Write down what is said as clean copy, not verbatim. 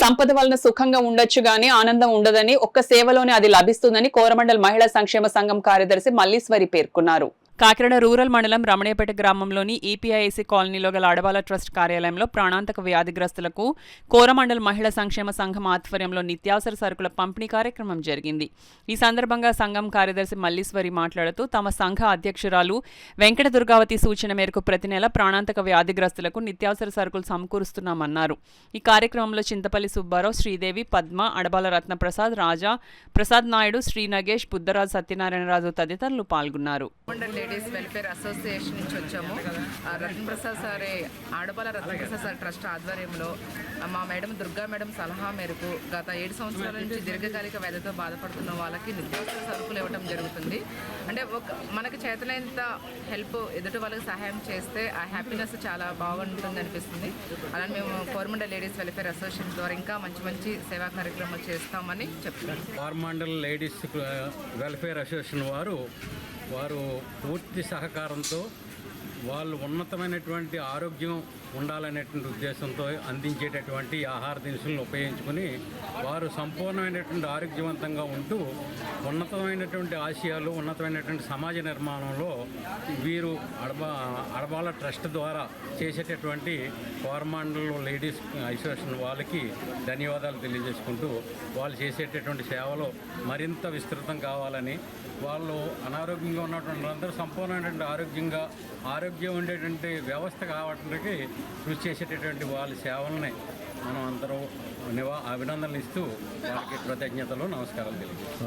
సంపద వలన సుఖంగా ఉండొచ్చు గానీ ఆనందం ఉండదని, ఒక్క సేవలోనే అది లభిస్తుందని కోరమండల్ మహిళా సంక్షేమ సంఘం కార్యదర్శి మల్లీశ్వరి పేర్కొన్నారు. కాకినాడ రూరల్ మండలం రమణయ్యపేట గ్రామంలోని ఈపీఐసి కాలనీలో గల అడబాల ట్రస్ట్ కార్యాలయంలో ప్రాణాంతక వ్యాధిగ్రస్తులకు కోరమండల్ మహిళా సంక్షేమ సంఘం ఆధ్వర్యంలో నిత్యావసర సరుకుల పంపిణీ కార్యక్రమం జరిగింది. ఈ సందర్భంగా సంఘం కార్యదర్శి మల్లీశ్వరి మాట్లాడుతూ తమ సంఘ అధ్యక్షురాలు వెంకట దుర్గావతి సూచన మేరకు ప్రతి నెల ప్రాణాంతక వ్యాధిగ్రస్తులకు నిత్యావసర సరుకులు సమకూరుస్తున్నామన్నారు. ఈ కార్యక్రమంలో చింతపల్లి సుబ్బారావు, శ్రీదేవి, పద్మ, అడబాల రత్నప్రసాద్, రాజా, ప్రసాద్ నాయుడు, శ్రీ నగేష్, బుద్ధరాజు, సత్యనారాయణరాజు తదితరులు పాల్గొన్నారు. లేడీస్ వెల్ఫేర్ అసోసియేషన్ నుంచి వచ్చాము. రత్నప్రసాద్ సారే ఆడబాల రత్నప్రసాద్ సార్ ట్రస్ట్ ఆధ్వర్యంలో మా మేడం దుర్గా మేడం సలహా మేరకు గత 7 సంవత్సరాల నుంచి దీర్ఘకాలిక వ్యాధితో బాధపడుతున్న వాళ్ళకి నిత్యావసర సరుకులు ఇవ్వడం జరుగుతుంది. అంటే మనకి చేతనైనంత హెల్ప్ ఎదుటి వాళ్ళకి సహాయం చేస్తే ఆ హ్యాపీనెస్ చాలా బాగుంటుంది అనిపిస్తుంది. అలానే మేము కోరమండల్ లేడీస్ వెల్ఫేర్ అసోసియేషన్ ద్వారా ఇంకా మంచి మంచి సేవా కార్యక్రమాలు చేస్తామని చెప్తున్నాం. కోరమండల్ లేడీస్ వెల్ఫేర్ అసోసియేషన్ వారు పూర్తి సహకారంతో వాళ్ళు ఉన్నతమైనటువంటి ఆరోగ్యం ఉండాలనేటువంటి ఉద్దేశంతో అందించేటటువంటి ఆహార దినుసులను ఉపయోగించుకొని వారు సంపూర్ణమైనటువంటి ఆరోగ్యవంతంగా ఉంటూ ఉన్నతమైనటువంటి ఆశయాలు, ఉన్నతమైనటువంటి సమాజ నిర్మాణంలో వీరు అడబాల ట్రస్ట్ ద్వారా చేసేటటువంటి కోరమండల్ లేడీస్ అసోసియేషన్ వాళ్ళకి ధన్యవాదాలు తెలియజేసుకుంటూ వాళ్ళు చేసేటటువంటి సేవలు మరింత విస్తృతం కావాలని, వాళ్ళు అనారోగ్యంగా ఉన్నటువంటి అందరూ సంపూర్ణమైనటువంటి ఆరోగ్యం ఉండేటువంటి వ్యవస్థ కావడానికి కృషి చేసేటటువంటి వాళ్ళ సేవలని మనం అందరూ అభినందనలు ఇస్తూ వారికి కృతజ్ఞతలు, నమస్కారాలు తెలియజేస్తాం.